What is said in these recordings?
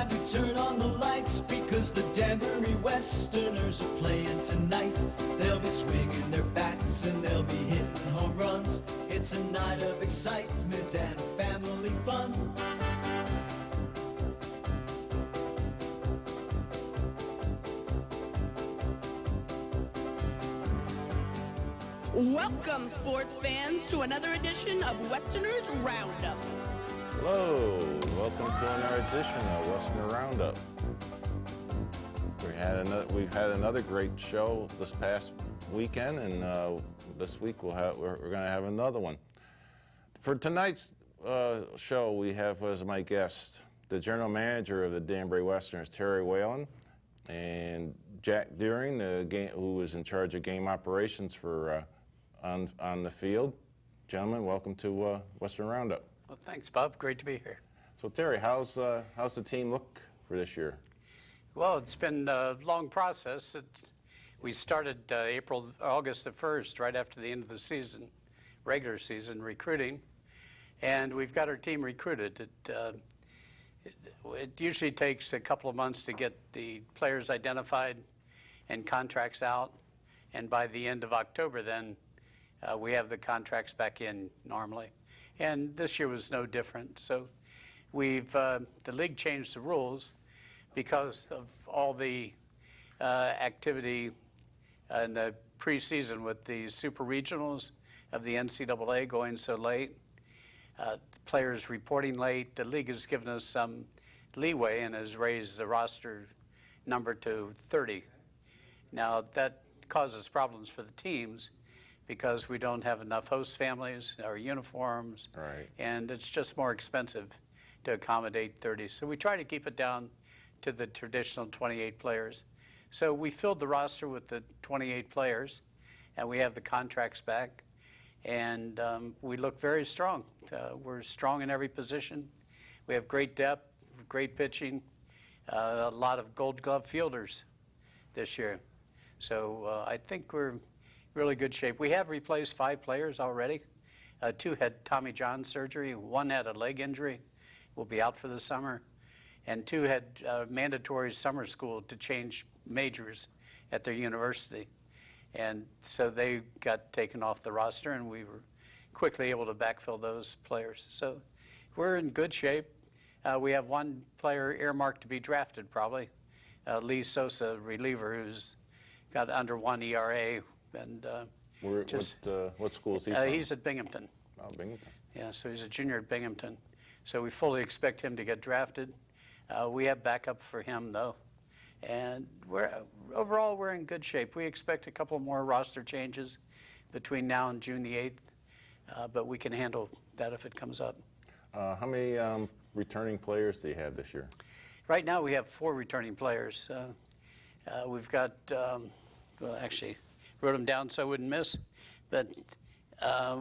time we turn on the lights, because the Danbury Westerners are playing tonight. They'll be swinging their bats and they'll be hitting home runs. It's a night of excitement and family fun. Welcome, sports fans, to another edition of Westerners Roundup. Hello, welcome to another edition of Westerner Roundup. We've had another great show this past weekend, and this week we're going to have another one. For tonight's show, we have as my guest the general manager of the Danbury Westerners, Terry Whalen, and Jack Deering, who is in charge of game operations for on the field. Gentlemen, welcome to Western Roundup. Well, thanks, Bob. Great to be here. So, Terry, how's the team look for this year? Well, it's been a long process. We started August the 1st, right after the end of the season, regular season recruiting, and we've got our team recruited. It usually takes a couple of months to get the players identified and contracts out, and by the end of October then we have the contracts back in normally. And this year was no different. So the league changed the rules because of all the activity in the preseason with the super regionals of the NCAA going so late, players reporting late. The league has given us some leeway and has raised the roster number to 30. Now that causes problems for the teams because we don't have enough host families or uniforms, right, and it's just more expensive to accommodate 30. So we try to keep it down to the traditional 28 players. So we filled the roster with the 28 players, and we have the contracts back, and we look very strong. We're strong in every position. We have great depth, great pitching, a lot of Gold Glove fielders this year. So I think we're in really good shape. We have replaced 5 players already. 2 had Tommy John surgery. 1 had a leg injury, will be out for the summer. And 2 had mandatory summer school to change majors at their university. And so they got taken off the roster, and we were quickly able to backfill those players. So we're in good shape. We have 1 player earmarked to be drafted probably, Lee Sosa, reliever, who's got under 1 ERA. And what school is he from? He's at Binghamton. Oh, Binghamton. Yeah, so he's a junior at Binghamton. So we fully expect him to get drafted. We have backup for him, though. And overall, we're in good shape. We expect a couple more roster changes between now and June the 8th, but we can handle that if it comes up. How many returning players do you have this year? Right now, we have 4 returning players. We've got, well, actually, wrote them down so I wouldn't miss, but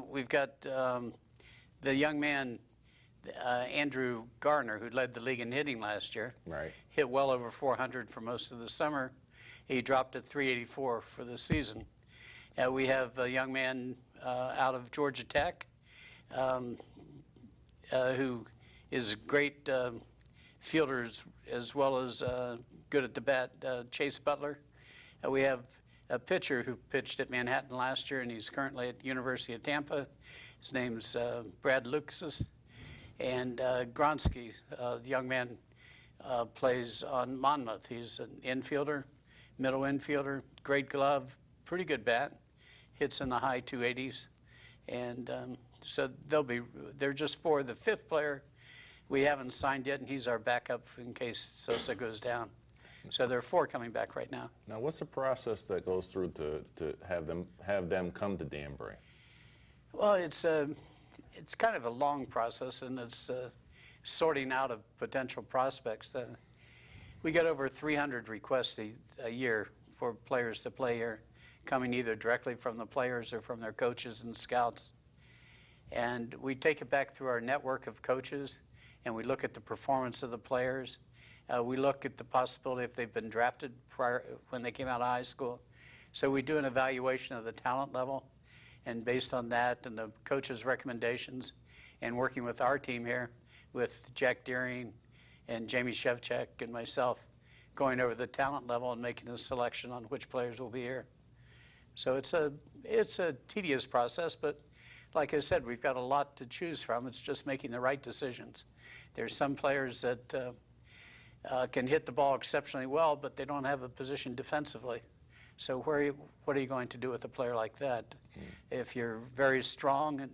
we've got the young man, Andrew Garner, who led the league in hitting last year. Right. Hit well over 400 for most of the summer. He dropped to 384 for the season. We have a young man out of Georgia Tech who is great fielder as well as good at the bat, Chase Butler. We have a pitcher who pitched at Manhattan last year, and he's currently at the University of Tampa. His name's Brad Luxus. And Gronsky, the young man, plays on Monmouth. He's an infielder, middle infielder, great glove, pretty good bat, hits in the high 280s. And so they're just 4. The 5th player we haven't signed yet, and he's our backup in case Sosa goes down. So there are 4 coming back right now. Now, what's the process that goes through to have them come to Danbury? Well, it's kind of a long process, and it's sorting out of potential prospects. We get over 300 requests a year for players to play here, coming either directly from the players or from their coaches and scouts. And we take it back through our network of coaches, and we look at the performance of the players. We look at the possibility if they've been drafted prior when they came out of high school. So we do an evaluation of the talent level, and based on that and the coach's recommendations, and working with our team here, with Jack Deering and Jamie Shevchak and myself going over the talent level and making a selection on which players will be here. So it's a tedious process, but like I said, we've got a lot to choose from. It's just making the right decisions. There's some players that can hit the ball exceptionally well, but they don't have a position defensively. So what are you going to do with a player like that? If you're very strong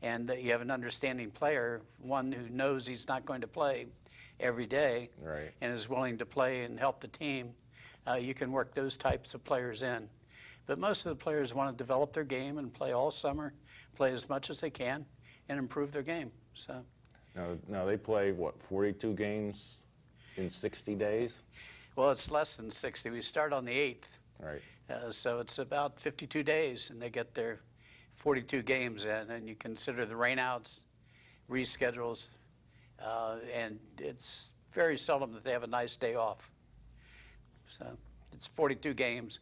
and that you have an understanding player, one who knows he's not going to play every day, Right. and is willing to play and help the team, you can work those types of players in. But most of the players want to develop their game and play all summer, play as much as they can, and improve their game. So Now they play, what, 42 games in 60 days? well, it's less than 60. We start on the 8th. Right. So it's about 52 days, and they get their 42 games in, and you consider the rainouts, reschedules, and it's very seldom that they have a nice day off. So it's 42 games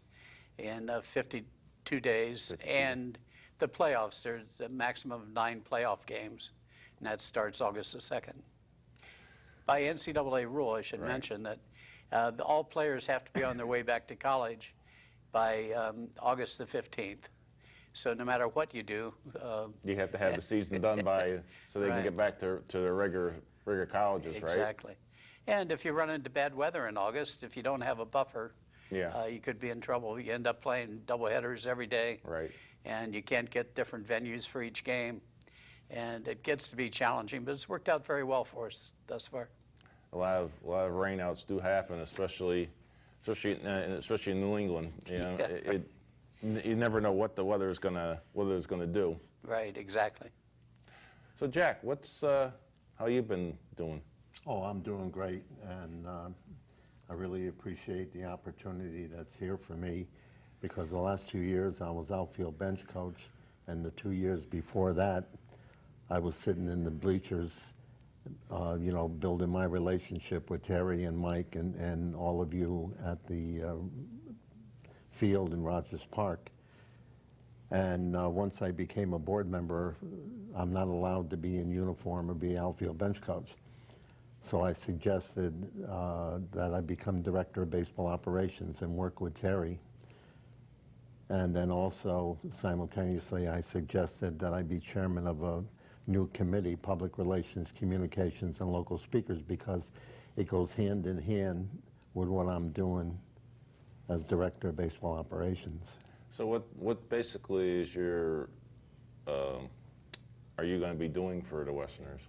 in 52 days, 52. And the playoffs, there's a maximum of 9 playoff games, and that starts August the 2nd. By NCAA rule, I should Right. mention that all players have to be on their way back to college by August the 15th. So no matter what you do, You have to have the season done by, so they can Right. get back to their regular colleges, right? exactly. And if you run into bad weather in August, if you don't have a buffer, Yeah. you could be in trouble. You end up playing doubleheaders every day, Right. and you can't get different venues for each game. And it gets to be challenging, but it's worked out very well for us thus far. A lot of rainouts do happen, especially in New England. You know, Yeah. You never know what the weather's gonna do. Right, exactly. So Jack, how you been doing? Oh, I'm doing great, and I really appreciate the opportunity that's here for me, because the last 2 years I was outfield bench coach, and the 2 years before that I was sitting in the bleachers, building my relationship with Terry and Mike and all of you at the field in Rogers Park. And once I became a board member, I'm not allowed to be in uniform or be outfield bench coach. So I suggested that I become director of baseball operations and work with Terry. And then also, simultaneously, I suggested that I be chairman of a new committee, Public Relations, Communications, and Local Speakers, because it goes hand in hand with what I'm doing as director of baseball operations. So what basically is are you going to be doing for the Westerners?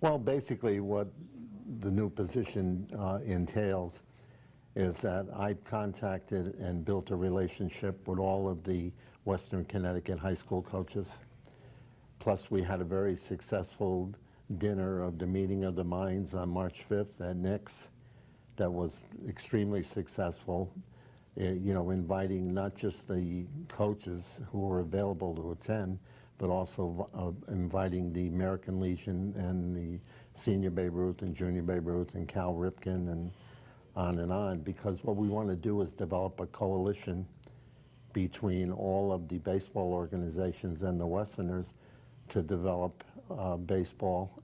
Well, basically what the new position entails is that I've contacted and built a relationship with all of the Western Connecticut high school coaches. Plus, we had a very successful dinner of the Meeting of the Minds on March 5th at NICS that was extremely successful, inviting not just the coaches who were available to attend, but also inviting the American Legion and the Senior Babe Ruth and Junior Babe Ruth and Cal Ripken and on, because what we want to do is develop a coalition between all of the baseball organizations and the Westerners to develop baseball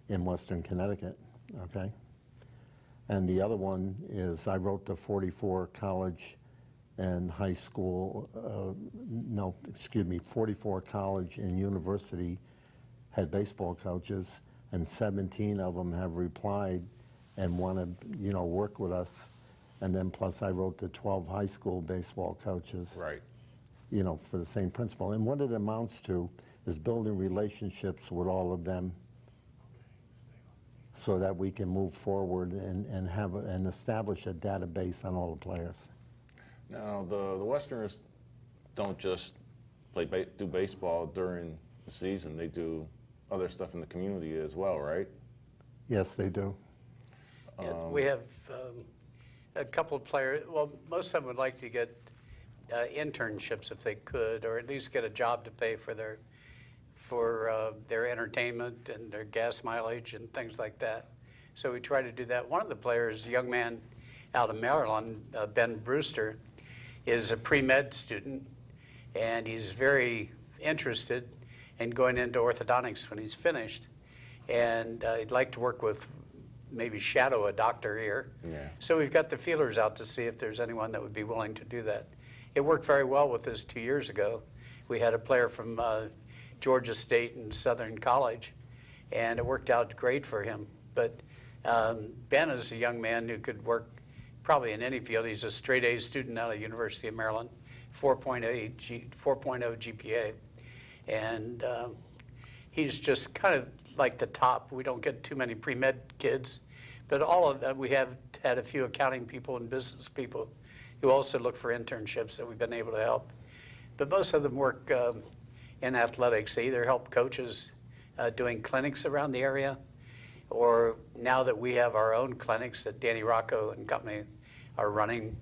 in Western Connecticut, okay? And the other one is I wrote the 44 college and high school, 44 college and university head baseball coaches, and 17 of them have replied and want to, work with us. And then plus I wrote the 12 high school baseball coaches, Right. For the same principle. And what it amounts to is building relationships with all of them so that we can move forward and establish a database on all the players. Now the Westerners don't just do baseball during the season. They do other stuff in the community as well, right? Yes, they do. Yeah, we have a couple of players, well, most of them would like to get internships if they could, or at least get a job to pay for their entertainment and their gas mileage and things like that. So we try to do that. One of the players, a young man out of Maryland, Ben Brewster, is a pre-med student, and he's very interested in going into orthodontics when he's finished. And he'd like to work with maybe shadow a doctor here. Yeah. So we've got the feelers out to see if there's anyone that would be willing to do that. It worked very well with us 2 years ago. We had a player from Georgia State and Southern College, and it worked out great for him. But Ben is a young man who could work probably in any field. He's a straight A student out of the University of Maryland, 4.0 GPA. And he's just kind of like the top. We don't get too many pre-med kids, but all of that, we have had a few accounting people and business people who also look for internships that we've been able to help. But most of them work in athletics. They either help coaches doing clinics around the area, or now that we have our own clinics that Danny Rocco and company are running,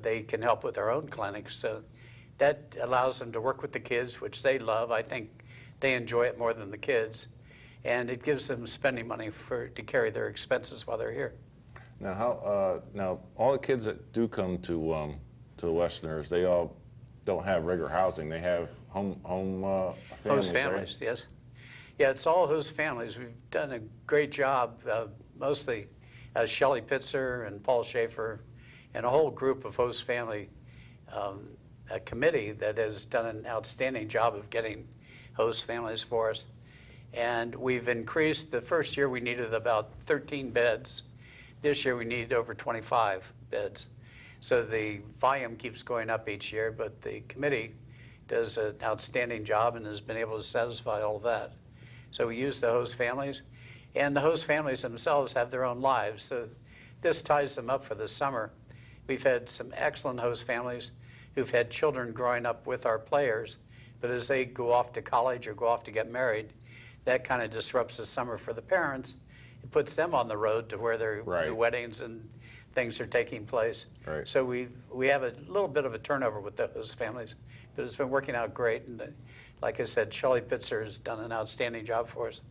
they can help with our own clinics. So that allows them to work with the kids, which they love. I think they enjoy it more than the kids. And it gives them spending money to carry their expenses while they're here. Now, now all the kids that do come to the Westerners, they all don't have regular housing. They have home families, Host families, right? yes. Yeah, it's all host families. We've done a great job, mostly Shelley Pitzer and Paul Schaefer, and a whole group of host family, a committee that has done an outstanding job of getting host families for us. And we've increased. The first year we needed about 13 beds. This year we need over 25 beds. So the volume keeps going up each year, but the committee does an outstanding job and has been able to satisfy all of that. So we use the host families, and the host families themselves have their own lives. So this ties them up for the summer. We've had some excellent host families who've had children growing up with our players, but as they go off to college or go off to get married, that kind of disrupts the summer for the parents. It puts them on the road to where their the weddings and things are taking place. Right. So we have a little bit of a turnover with those families, but it's been working out great. And like I said, Shelley Pitzer has done an outstanding job for us.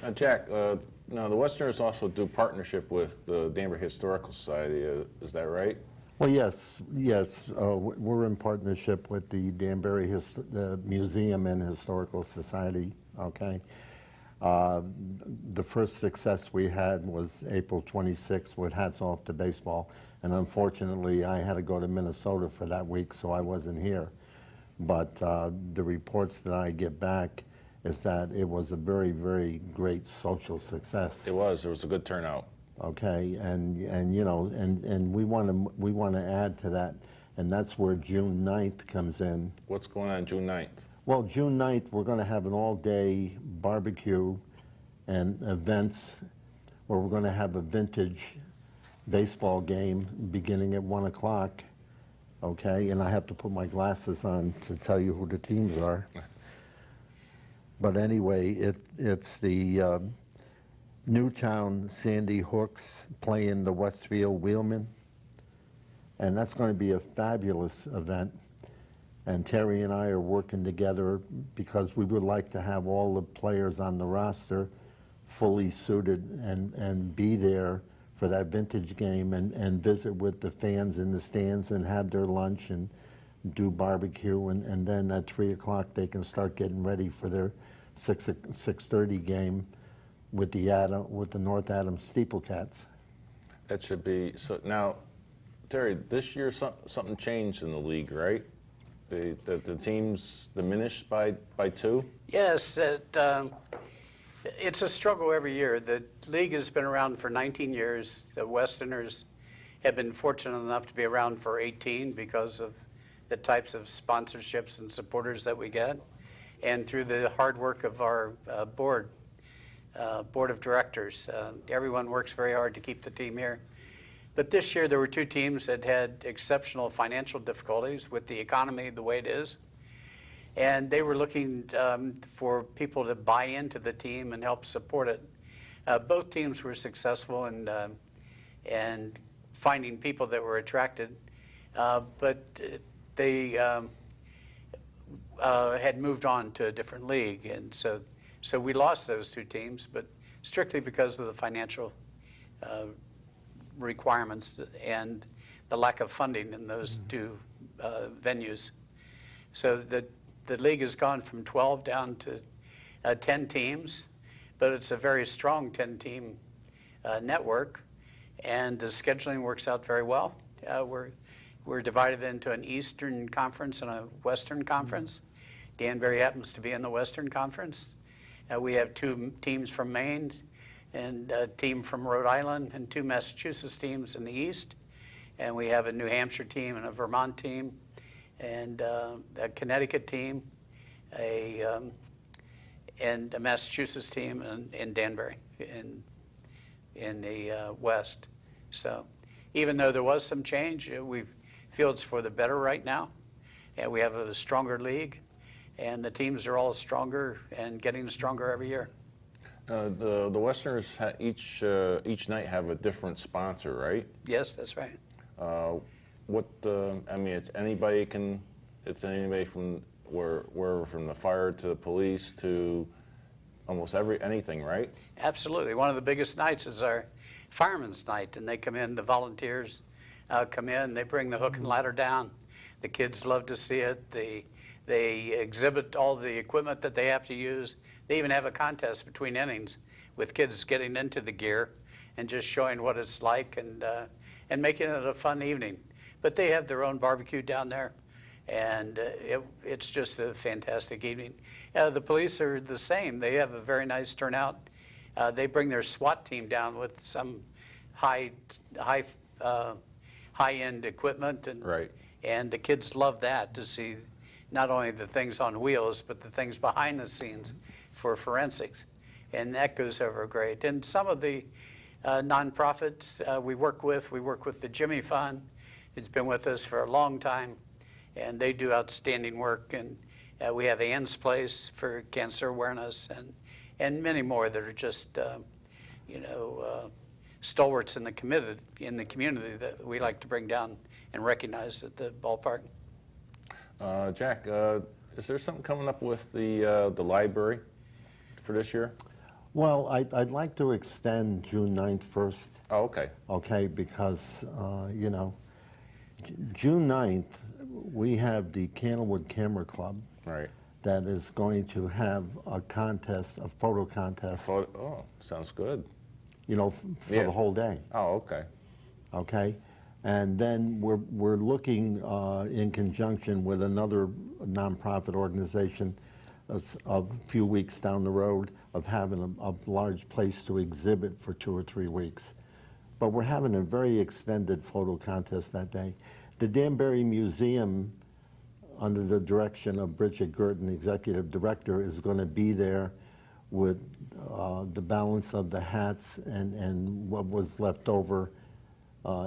Now, Jack, now the Westerners also do partnership with the Danbury Historical Society. Is that right? Well, yes. We're in partnership with the Danbury the Museum and Historical Society. Okay. The first success we had was April 26th with Hats Off to Baseball, and unfortunately I had to go to Minnesota for that week, so I wasn't here. But the reports that I get back is that it was a very, very great social success. It was. There was a good turnout. Okay, and you know, and we want to add to that, and that's where June 9th comes in. What's going on June 9th? Well, June 9th, we're going to have an all-day barbecue and events where we're going to have a vintage baseball game beginning at 1 o'clock, okay? And I have to put my glasses on to tell you who the teams are. But anyway, it's the Newtown Sandy Hooks playing the Westfield Wheelmen, and that's going to be a fabulous event. And Terry and I are working together because we would like to have all the players on the roster fully suited and be there for that vintage game and visit with the fans in the stands and have their lunch and do barbecue, and then at 3 o'clock they can start getting ready for their 6:30 game with the North Adams Steeplecats. That should be so. Now, Terry, this year something changed in the league, right? The teams diminished by 2? Yes, it's a struggle every year. The league has been around for 19 years. The Westerners have been fortunate enough to be around for 18 because of the types of sponsorships and supporters that we get, and through the hard work of our board of directors. Everyone works very hard to keep the team here. But this year there were 2 teams that had exceptional financial difficulties with the economy the way it is. And they were looking for people to buy into the team and help support it. Both teams were successful in finding people that were attracted, but they had moved on to a different league. And so we lost those 2 teams, but strictly because of the financial requirements and the lack of funding in those 2 venues. So the league has gone from 12 down to 10 teams, but it's a very strong 10-team network, and the scheduling works out very well. We're divided into an Eastern Conference and a Western Conference. Danbury happens to be in the Western Conference. We have 2 teams from Maine and a team from Rhode Island and 2 Massachusetts teams in the East. And we have a New Hampshire team and a Vermont team and a Connecticut team and a Massachusetts team in Danbury in the West. So even though there was some change, we feel it's for the better right now. And we have a stronger league, and the teams are all stronger and getting stronger every year. The Westerners each night have a different sponsor, right? Yes, that's right. I mean, it's anybody from from the fire to the police to almost anything, right? Absolutely. One of the biggest nights is our firemen's night, and they come in, the volunteers come in, they bring the hook and ladder down. The kids love to see it. They exhibit all the equipment that they have to use. They even have a contest between innings with kids getting into the gear and just showing what it's like and making it a fun evening. But they have their own barbecue down there, and it's just a fantastic evening. The police are the same. They have a very nice turnout. They bring their SWAT team down with some high-end equipment, and the kids love that, to see not only the things on wheels, but the things behind the scenes for forensics. And that goes over great. And some of the nonprofits we work with the Jimmy Fund. It's been with us for a long time, and they do outstanding work. And we have Ann's Place for cancer awareness, and many more that are just, stalwarts in the community that we like to bring down and recognize at the ballpark. Jack, is there something coming up with the library for this year? Well, I'd like to extend June 9th first. Oh, okay. Okay, because, June 9th, we have the Candlewood Camera Club. Right. That is going to have a contest, a photo contest. Oh, sounds good. For the whole day. Oh, okay. Okay, and then we're looking in conjunction with another nonprofit organization a few weeks down the road of having a large place to exhibit for 2 or 3 weeks. But we're having a very extended photo contest that day. The Danbury Museum, under the direction of Bridget Girton, executive director, is going to be there with the balance of the hats and what was left over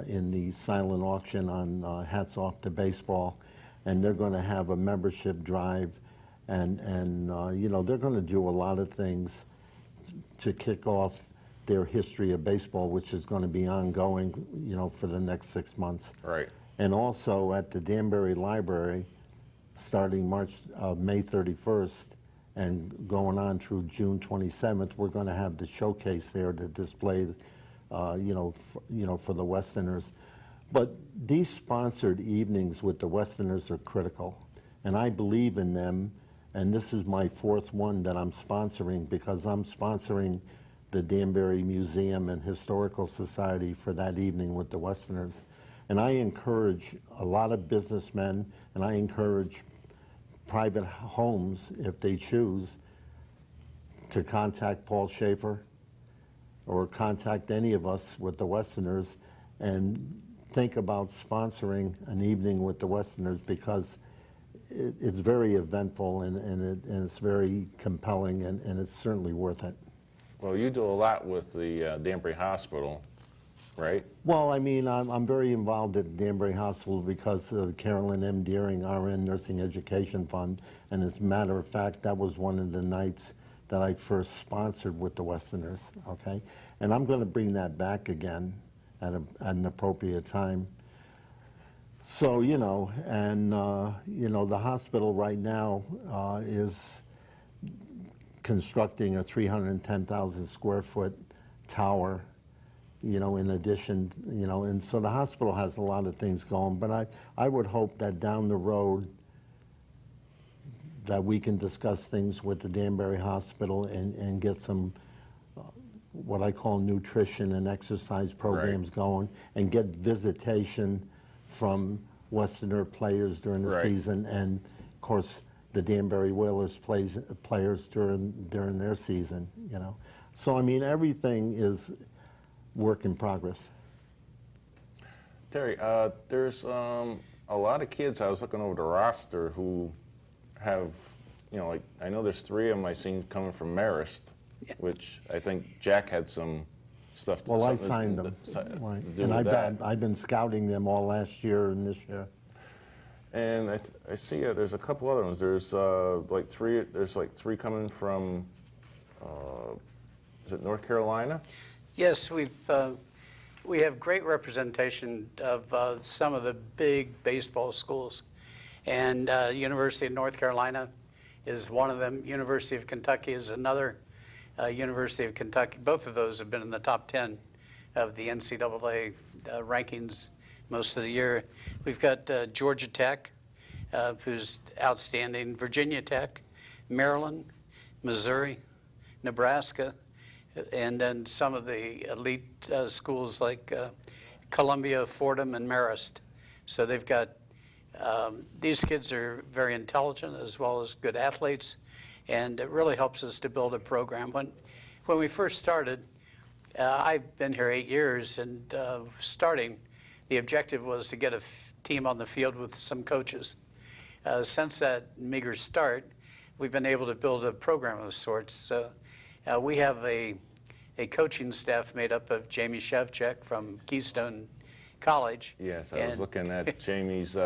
in the silent auction on Hats Off to Baseball. And they're going to have a membership drive, and they're going to do a lot of things to kick off their history of baseball, which is going to be ongoing, for the next 6 months. Right. And also at the Danbury Library, starting May 31st, and going on through June 27th, we're going to have the showcase there to display, for the Westerners. But these sponsored evenings with the Westerners are critical, and I believe in them. And this is my 4th one that I'm sponsoring, because I'm sponsoring the Danbury Museum and Historical Society for that evening with the Westerners. And I encourage a lot of businessmen, and I encourage private homes, if they choose, to contact Paul Schaefer or contact any of us with the Westerners and think about sponsoring an evening with the Westerners, because it's very eventful and it's very compelling, and it's certainly worth it. Well, you do a lot with the Danbury Hospital, right? Well, I mean, I'm very involved at Danbury Hospital because of Carolyn M. Deering RN Nursing Education Fund, and as a matter of fact, that was one of the nights that I first sponsored with the Westerners, okay? And I'm going to bring that back again at an appropriate time. So, the hospital right now is constructing a 310,000 square foot tower, in addition, and so the hospital has a lot of things going, but I would hope that down the road that we can discuss things with the Danbury Hospital and get some what I call nutrition and exercise programs going, and get visitation from Westerner players during the season, and of course the Danbury Whalers players during their season. You know, so I mean everything is work in progress. Terry, there's a lot of kids, I was looking over the roster, who have, you know, like, I know there's 3 of them I seen coming from Marist, which I think Jack had some stuff to Well, I something signed them, to right. do And with that. I've been scouting them all last year and this year. And I see there's a couple other ones. There's like 3. There's like 3 coming from. Is it North Carolina? Yes, we have great representation of some of the big baseball schools, and University of North Carolina is one of them. University of Kentucky is another. University of Kentucky, both of those have been in the top 10 of the NCAA rankings most of the year. We've got Georgia Tech, who's outstanding, Virginia Tech, Maryland, Missouri, Nebraska, and then some of the elite schools like Columbia, Fordham, and Marist. So they've got, these kids are very intelligent as well as good athletes, and it really helps us to build a program. When we first started, I've been here 8 years, and starting, the objective was to get a team on the field with some coaches. Since that meager start, we've been able to build a program of sorts. So we have a coaching staff made up of Jamie Shevchuk from Keystone College. Yes, I was looking at Jamie's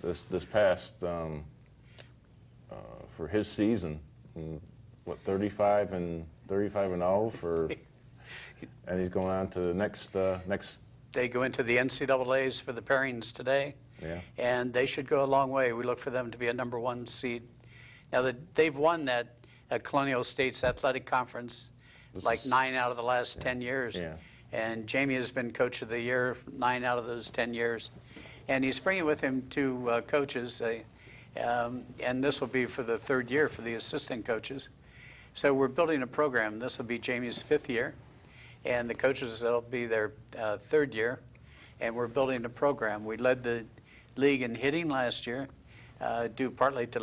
this past for his season. What, 35 and 0 for, and he's going on to the next. They go into the NCAAs for the pairings today, and they should go a long way. We look for them to be a #1 seed. Now, they've won that Colonial States Athletic Conference like 9 out of the last 10 years. And Jamie has been Coach of the Year 9 out of those 10 years. And he's bringing with him 2 coaches, and this will be for the 3rd year for the assistant coaches. So we're building a program. This will be Jamie's 5th year, and the coaches will be their 3rd year. And we're building a program. We led the league in hitting last year, due partly to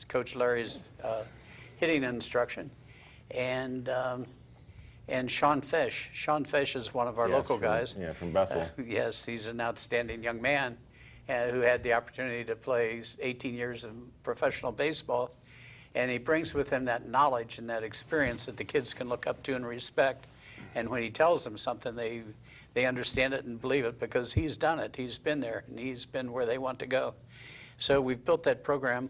Coach Larry's hitting instruction. And Sean Fish. Sean Fish is one of our local guys. Yeah, from Bethel. Yes, he's an outstanding young man who had the opportunity to play 18 years of professional baseball. And he brings with him that knowledge and that experience that the kids can look up to and respect. And when he tells them something, they understand it and believe it because he's done it. He's been there, and he's been where they want to go. So we've built that program,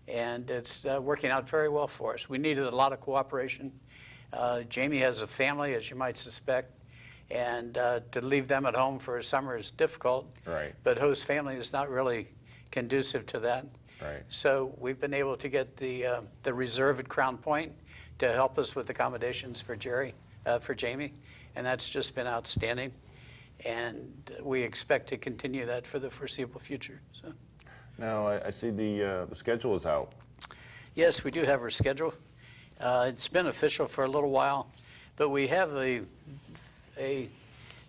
and it's working out very well for us. We needed a lot of cooperation. Jamie has a family, as you might suspect, and to leave them at home for a summer is difficult. Right. But host family is not really conducive to that. Right. So we've been able to get the reserve at Crown Point to help us with accommodations for Jamie, and that's just been outstanding. And we expect to continue that for the foreseeable future. So. Now I see the schedule is out. Yes, we do have our schedule. It's been official for a little while, but we have a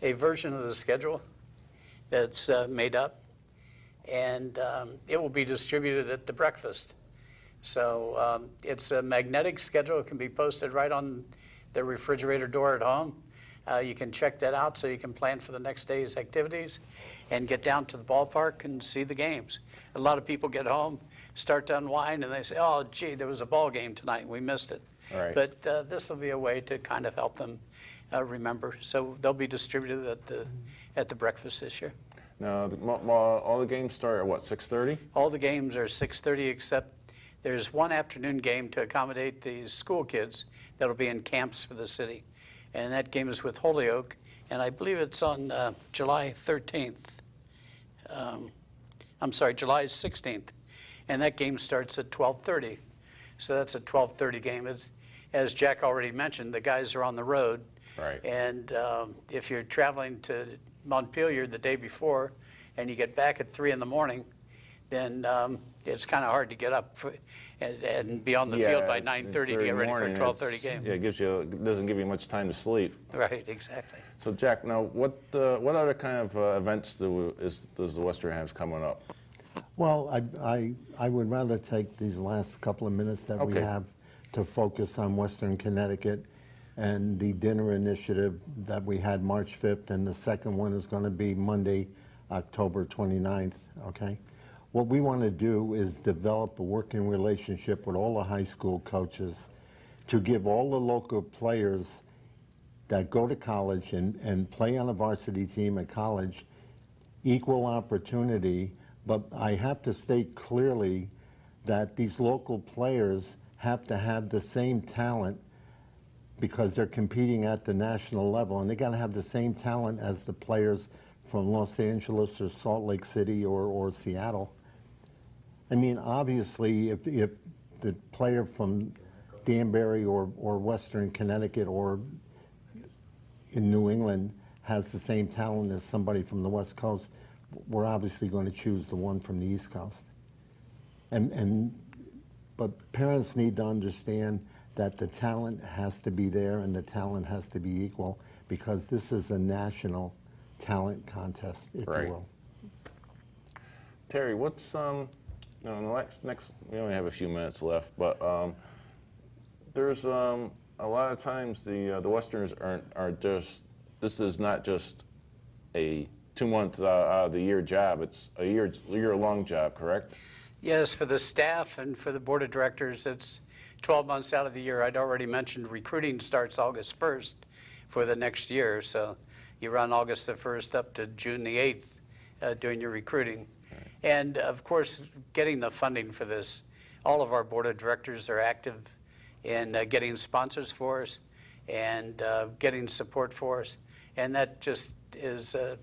version of the schedule that's made up, and it will be distributed at the breakfast. So it's a magnetic schedule. It can be posted right on the refrigerator door at home. You can check that out so you can plan for the next day's activities and get down to the ballpark and see the games. A lot of people get home, start to unwind, and they say, oh, gee, there was a ball game tonight and we missed it. Right. But this will be a way to kind of help them remember. So they'll be distributed at the breakfast this year. Now, all the games start at what, 6:30? All the games are 6:30 except there's one afternoon game to accommodate the school kids that'll be in camps for the city. And that game is with Holyoke, and I believe it's on July 13th. I'm sorry, July 16th. And that game starts at 12:30. So that's a 12:30 game. As Jack already mentioned, the guys are on the road. Right. And if you're traveling to Montpelier the day before and you get back at 3 in the morning, then it's kind of hard to get up and be on the field by 9:30 to get ready for a 12:30 game. Yeah, it doesn't give you much time to sleep. Right, exactly. So Jack, now what other kind of events does the Western have coming up? Well, I would rather take these last couple of minutes that we Okay. have to focus on Western Connecticut and the dinner initiative that we had March 5th, and the second one is going to be Monday, October 29th, okay? What we want to do is develop a working relationship with all the high school coaches to give all the local players that go to college and play on a varsity team at college equal opportunity. But I have to state clearly that these local players have to have the same talent because they're competing at the national level, and they got to have the same talent as the players from Los Angeles or Salt Lake City or Seattle. I mean, obviously, if the player from Danbury or Western Connecticut or in New England has the same talent as somebody from the West Coast, we're obviously going to choose the one from the East Coast. But parents need to understand that the talent has to be there and the talent has to be equal, because this is a national talent contest, if Right. you will. Terry, what's in the next? We only have a few minutes left, but there's a lot of times the Westerners are just. This is not just a 2 month out of the year job. It's a year-long job, correct? Yes, for the staff and for the board of directors, it's 12 months out of the year. I'd already mentioned recruiting starts August 1st for the next year. So you run August the 1st up to June the 8th doing your recruiting. Right. And of course, getting the funding for this. All of our board of directors are active in getting sponsors for us and getting support for us. And that just is a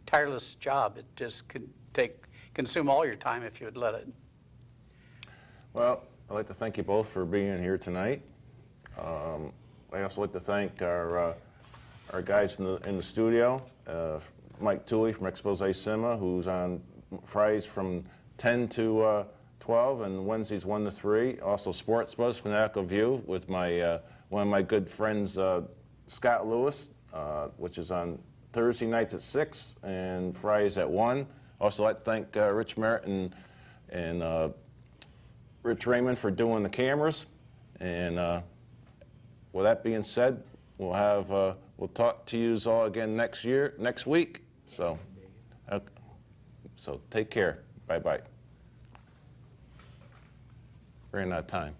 tireless job. It just can consume all your time if you would let it. Well, I'd like to thank you both for being here tonight. I'd also like to thank our guys in the studio, Mike Tooley from Expose Cinema, who's on Fridays from 10 to 12 and Wednesdays 1 to 3. Also Sports Buzz, Fanatical View, with my one of my good friends, Scott Lewis, which is on Thursday nights at 6 and Fridays at 1. Also, I'd like to thank Rich Merritt and Rich Raymond for doing the cameras. And with that being said, we'll talk to you all again next week. So take care. Bye-bye. Ran out of time.